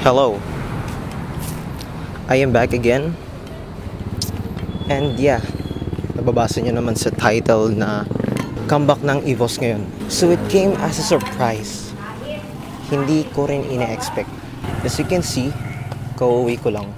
Hello, I am back again. And yeah, nababasa nyo naman sa title na comeback ng EVOS ngayon. So it came as a surprise. Hindi ko rin ina-expect. As you can see, kauwi ko lang.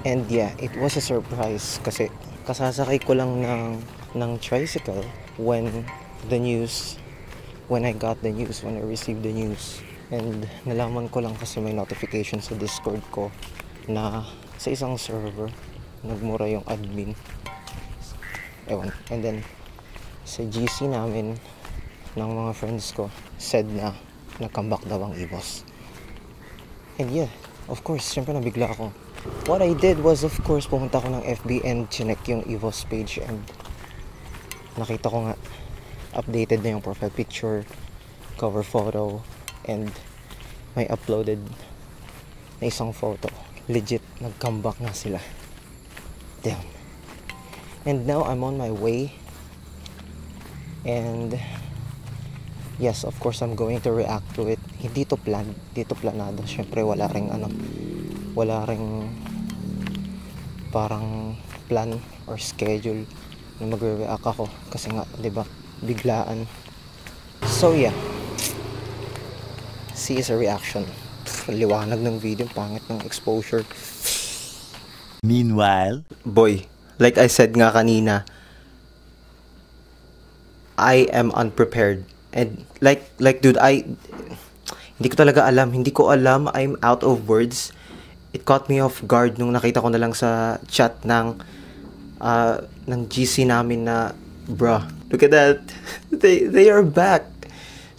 And yeah, it was a surprise kasi kasasakay ko lang ng tricycle when I received the news. And nalaman ko lang kasi may notification sa Discord ko na sa isang server nagmura yung admin. Ewan. And then sa GC namin ng mga friends ko said na nag-comeback daw ang EVOS. And yeah, of course, syempre nabigla ako. What I did was, of course, pumunta ko ng FB and chinek yung EVOS page and nakita ko nga updated na yung profile picture, cover photo, and may uploaded na isang photo. Legit, nag-comeback na sila. Damn. And now I'm on my way. And yes, of course, I'm going to react to it. Hindi to planado. Syempre, wala ring parang plan or schedule na magre-react ako. Kasi nga, di ba, biglaan. So yeah, C is a reaction. Liwanag ng video, pangit ng exposure. Meanwhile, boy, like I said nga kanina, I am unprepared. And like dude, hindi ko talaga alam. Hindi ko alam. I'm out of words. It caught me off guard nung nakita ko na lang sa chat ng GC namin na, bruh, look at that. They are back.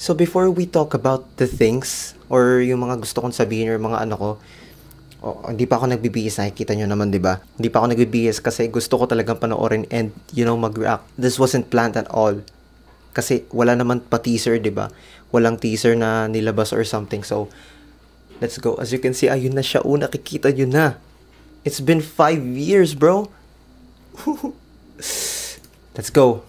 So before we talk about the things or yung mga gusto kong sabihin or mga ano ko, hindi pa ako nagbibihis, nakikita nyo naman, di ba? Hindi pa ako nagbibihis kasi gusto ko talagang panoorin and, mag-react. This wasn't planned at all. Kasi wala naman pa teaser, di ba? Walang teaser na nilabas or something. So, let's go. As you can see, ayun na siya. Nakikita nyo na. It's been 5 years, bro. Let's go.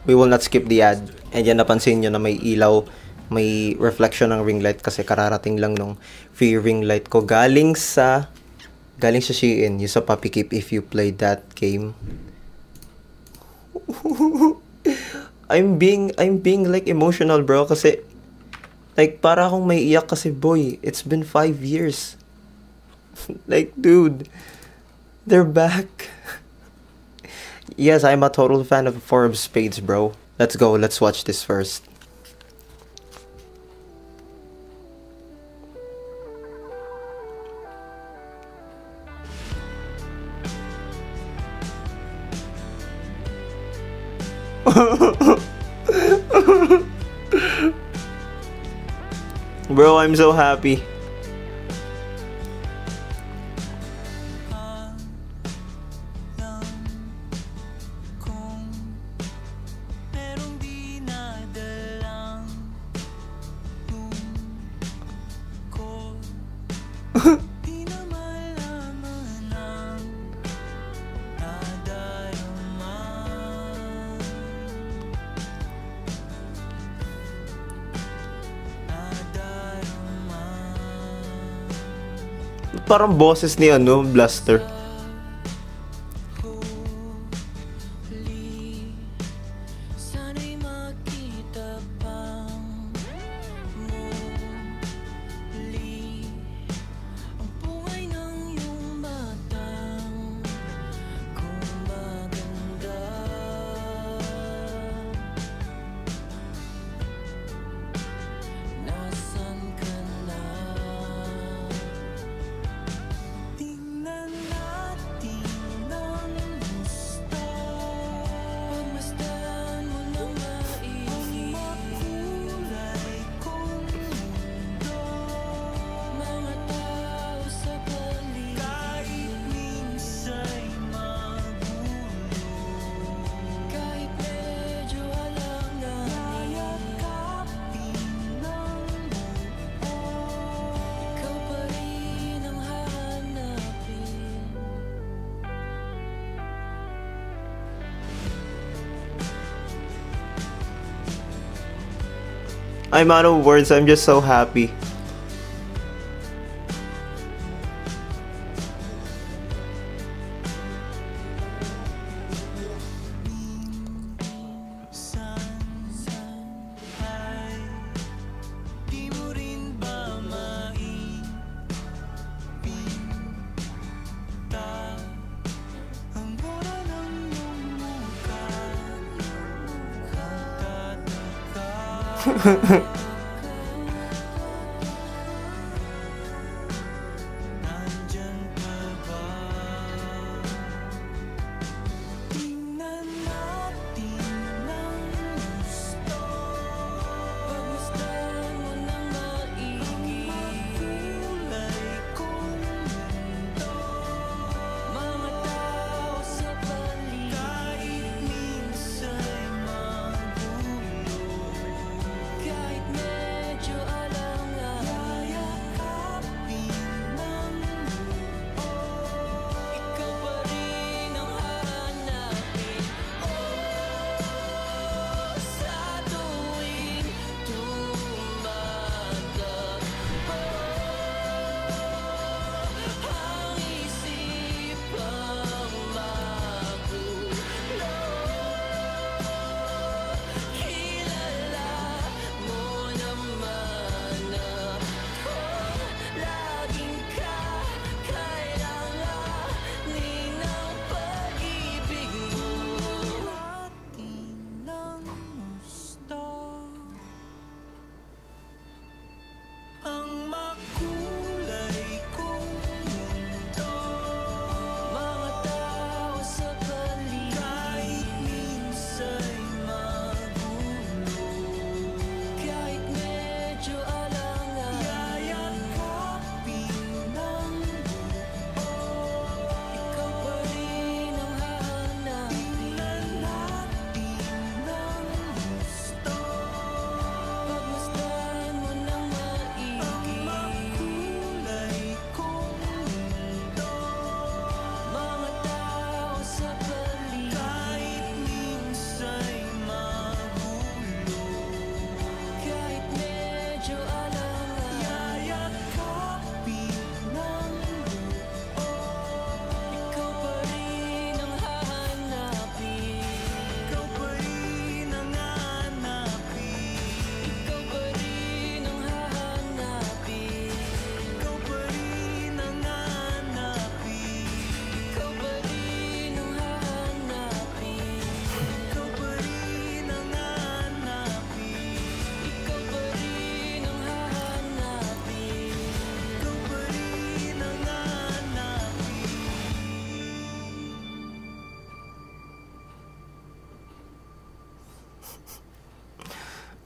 We will not skip the ad. And yan, napansin nyo na may ilaw, may reflection ng ring light kasi kararating lang nung free ring light ko. Galing sa Shein, yung sa Puppy Keep if you played that game. I'm being like emotional, bro, kasi like para akong may iyak kasi boy, it's been 5 years. Like dude, they're back. Yes, I'm a total fan of Four of Spades, bro. Let's go, let's watch this first. Bro, I'm so happy. Parang boses ni Blaster. I'm out of words. I'm just so happy.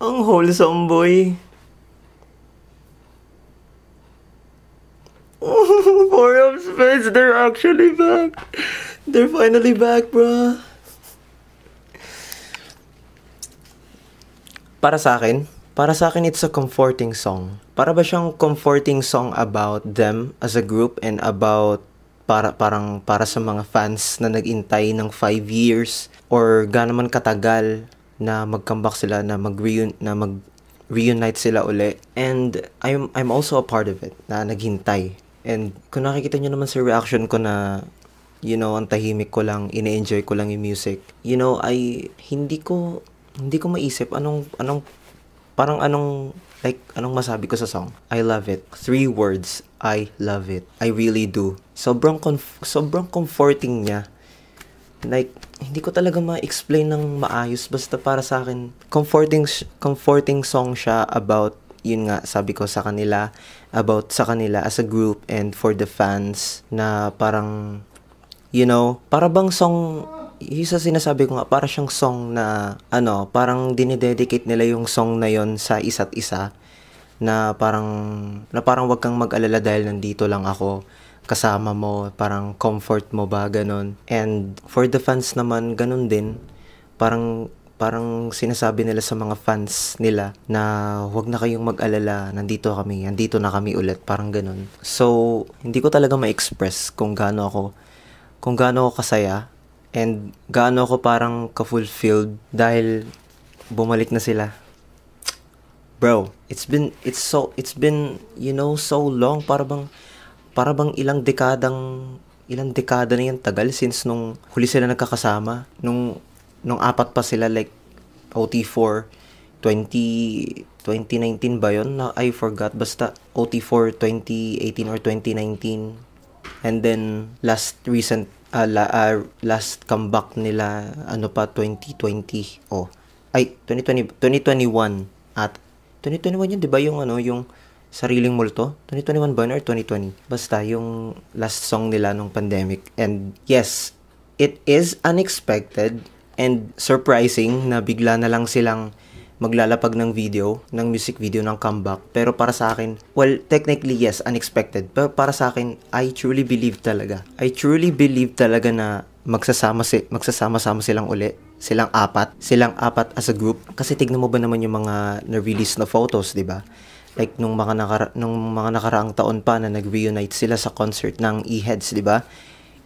Ang wholesome, boy. Four of Spades, they're actually back. They're finally back, bruh. Para sa akin, it's a comforting song. Para ba siyang comforting song about them as a group and about para sa mga fans na nag-intay ng 5 years or gaano man katagal na mag-comeback sila, na mag-reunite sila uli. And I'm also a part of it, na naghintay. And kung nakikita nyo naman sa reaction ko na, you know, ang tahimik ko lang, ine-enjoy ko lang yung music. You know, hindi ko maisip anong masabi ko sa song. I love it. 3 words, I love it. I really do. Sobrang comforting niya. Like, hindi ko talaga ma-explain ng maayos. Basta para sa akin, comforting song siya about, yun nga, sabi ko sa kanila, about sa kanila as a group and for the fans na parang, you know, para bang song, yung sa sinasabi ko nga, para siyang song na, parang dinededicate nila yung song na yon sa isa't isa, na parang wag kang mag-alala dahil nandito lang ako, kasama mo, parang comfort mo ba, ganun. And for the fans naman, ganun din, parang sinasabi nila sa mga fans nila na wag na kayong mag-alala, nandito na kami ulit, parang ganun. So, hindi ko talaga ma-express kung gaano ako kasaya and gaano ako parang ka-fulfilled dahil bumalik na sila. Bro, it's been you know, so long, para bang ilang dekada na yan, tagal since nung huli sila nagkakasama, nung 4 pa sila, like OT4 2019 ba yun? I forgot, basta OT4 2018 or 2019, and then last comeback nila 2020 2021 At 2021 yun, di ba? Yung ano, yung Sariling Multo? 2021 ba yun or 2020? Basta, yung last song nila nung pandemic. And yes, it is unexpected and surprising na bigla na lang silang maglalapag ng video, ng music video ng comeback. Pero para sa akin, well, technically yes, unexpected. Pero para sa akin, I truly believe talaga. I truly believe talaga na magsasama-sama silang uli. Silang apat as a group. Kasi tignan mo ba naman yung mga na-release na photos, di ba? Like nung mga nakaraang taon pa na nag-reunite sila sa concert ng E-Heads, di ba?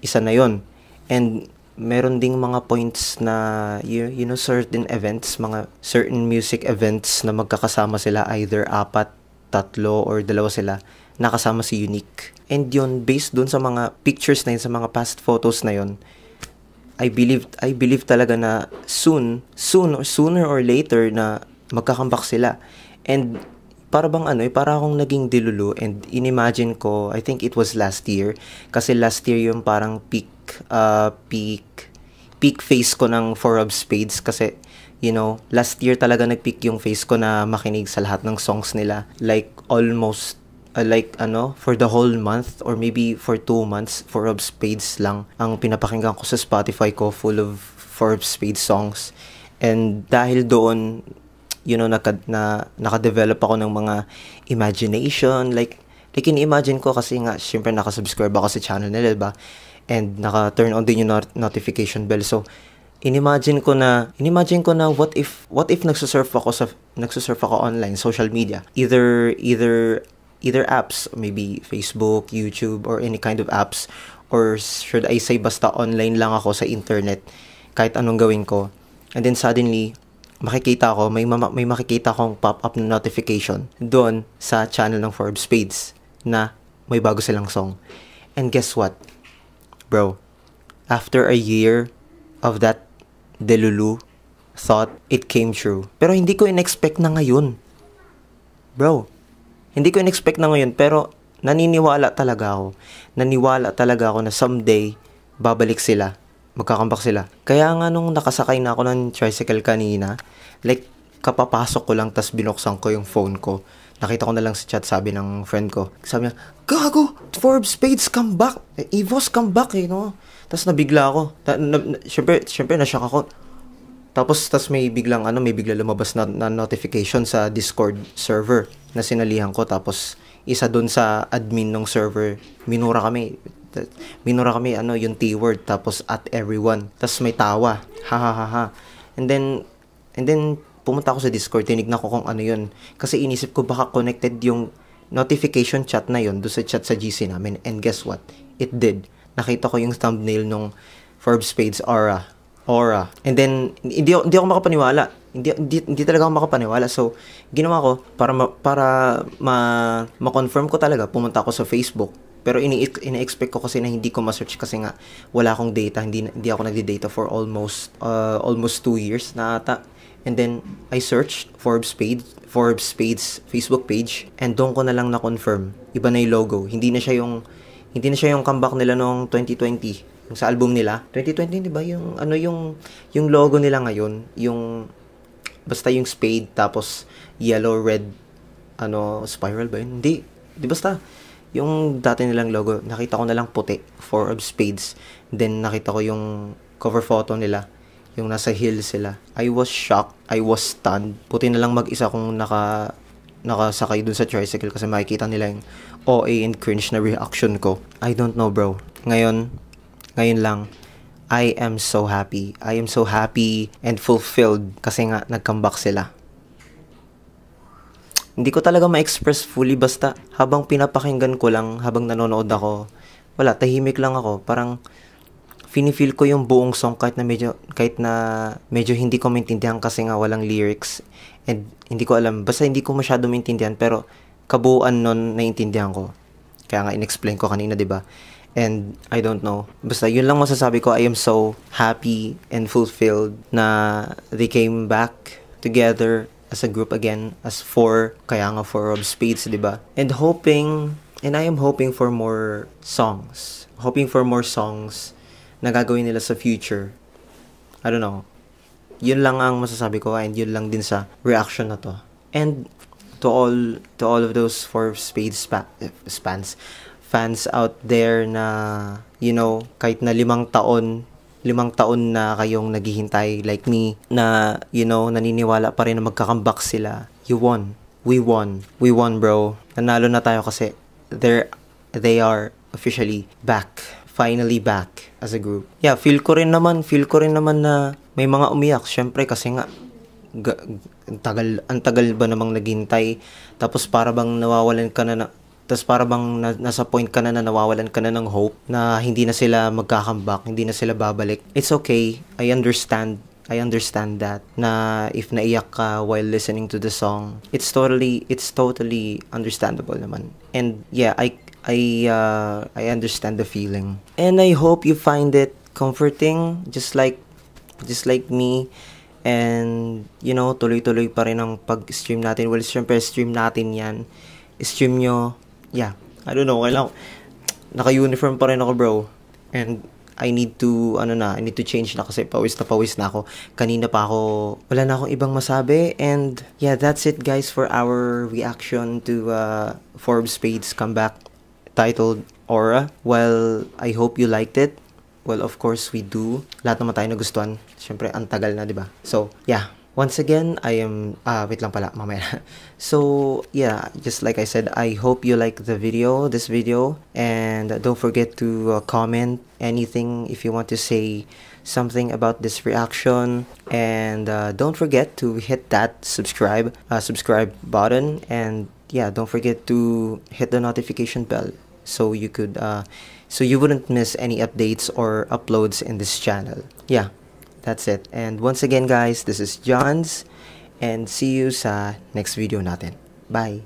Isa na 'yon. And meron ding mga points na you know, certain events, mga certain music events na magkakasama sila, either apat, tatlo, or dalawa sila, nakasama si Unique. And yun, based dun sa mga pictures na yun, sa mga past photos na yun, I believe talaga na sooner or later na magkakambak sila. And para bang ano, para akong naging dilulu, and inimagine ko, I think it was last year, kasi last year yung parang peak phase ko ng Four of Spades, kasi you know, last year talaga nag-peak yung phase ko na makinig sa lahat ng songs nila, like almost for the whole month or maybe for 2 months, Four of Spades lang ang pinapakinggan ko sa Spotify ko, full of Four of Spades songs. And dahil doon, you know, naka-develop ako ng mga imagination, like in-imagine ko, kasi nga syempre naka-subscribe ako sa channel nila, diba? And naka-turn on din yung notification bell. So inimagine ko na what if nagsusurf ako online, social media, either apps, maybe Facebook, YouTube, or any kind of apps, or should I say basta online lang ako sa internet, kahit anong gawin ko. And then suddenly, makikita akong pop-up na notification doon sa channel ng Four of Spades na may bago silang song. And guess what? Bro, after a year of that delulu thought, it came true. Pero hindi ko in-expect na ngayon. Bro, hindi ko in-expect na ngayon, pero naniniwala talaga ako na someday babalik sila, magkakambak sila. Kaya nga nung nakasakay na ako ng tricycle kanina, like kapapasok ko lang, tas binuksan ko yung phone ko, nakita ko na lang sa chat, sabi ng friend ko, sabi niya, gago, Four of Spades come back, Evo's come back, no? Tas nabigla ako, syempre na-shock ako. Tapos may bigla lumabas na notification sa Discord server na sinalihan ko, tapos isa doon sa admin ng server, minura kami yung T-word, tapos at everyone, tapos may tawa, ha ha ha ha. And then pumunta ako sa Discord, tinignan ko kung ano yun, kasi inisip ko baka connected yung notification chat na yun doon sa chat sa GC namin. And guess what? It did. Nakita ko yung thumbnail nung Four of Spades Aura. And then hindi ako makapaniwala. Hindi talaga ako makapaniwala. So, ginawa ko para ma-confirm ko talaga, pumunta ako sa Facebook. Pero ini-expect ko kasi na hindi ko ma-search, kasi nga wala akong data, hindi ako nagdi-data for almost 2 years na ata. And then I searched Four of Spades Facebook page, and doon ko na lang na-confirm. Iba na yung logo. Hindi na siya yung comeback nila noong 2020. Yung sa album nila, 2020, 'di ba? Yung logo nila ngayon, yung basta yung spade, tapos yellow, red, spiral ba yun? Hindi. Di basta, yung dati nilang logo, nakita ko na lang puti, Four of Spades. Then, nakita ko yung cover photo nila, yung nasa hill sila. I was shocked, I was stunned. Puti na lang mag-isa kung nakasakay dun sa tricycle, kasi makikita nila yung OA and cringe na reaction ko. I don't know, bro. Ngayon lang, I am so happy. I am so happy and fulfilled kasi nga nag-comeback sila. Hindi ko talaga ma-express fully, basta habang pinapakinggan ko lang, habang nanonood ako, wala, tahimik lang ako. Parang feel ko yung buong song, kahit na medyo hindi ko maintindihan kasi nga walang lyrics. And hindi ko alam, basta hindi ko masyado maintindihan, pero kabuuan nun naintindihan ko. Kaya nga in-explain ko kanina, 'di ba? And I don't know. Basta yun lang masasabi ko. I am so happy and fulfilled na they came back together as a group again, as four. Kaya nga Four of Spades, diba? And I am hoping for more songs. Hoping for more songs na gagawin nila sa future. I don't know. Yun lang ang masasabi ko, and yun lang din sa reaction na to. And to all of those Four Spades fans out there na, you know, kahit na 5 taon na kayong naghihintay like me, na, you know, naniniwala pa rin na magkakambak sila. You won. We won, bro. Nanalo na tayo kasi they are officially back. Finally back as a group. Yeah, feel ko rin naman na may mga umiyak. Syempre kasi nga, ang tagal ba namang naghintay, tapos para bang nawawalan ka na tapos para bang nasa point ka na nawawalan ka na ng hope na hindi na sila magkakambak, hindi na sila babalik. It's okay. I understand that na if naiyak ka while listening to the song, it's totally understandable naman. And yeah, I understand the feeling. And I hope you find it comforting just like me. And you know, tuloy-tuloy pa rin ang pag-stream natin. Well, syempre stream natin 'yan. Stream nyo. Yeah, I don't know, naka-uniform pa rin ako, bro. And I need to change na kasi pawis na ako. Kanina pa ako, wala na akong ibang masabi. And yeah, that's it guys for our reaction to Four Spades comeback titled Aura. Well, I hope you liked it. Well, of course we do. Lahat naman tayo nagustuhan. Siyempre, ang tagal na, diba? So, yeah. Once again, I am, wait lang pala, mamaya. So, yeah, just like I said, I hope you like this video, and don't forget to comment anything if you want to say something about this reaction, and don't forget to hit that subscribe button, and yeah, don't forget to hit the notification bell so you wouldn't miss any updates or uploads in this channel. Yeah. That's it. And once again guys, this is Johns, and see you sa next video natin. Bye!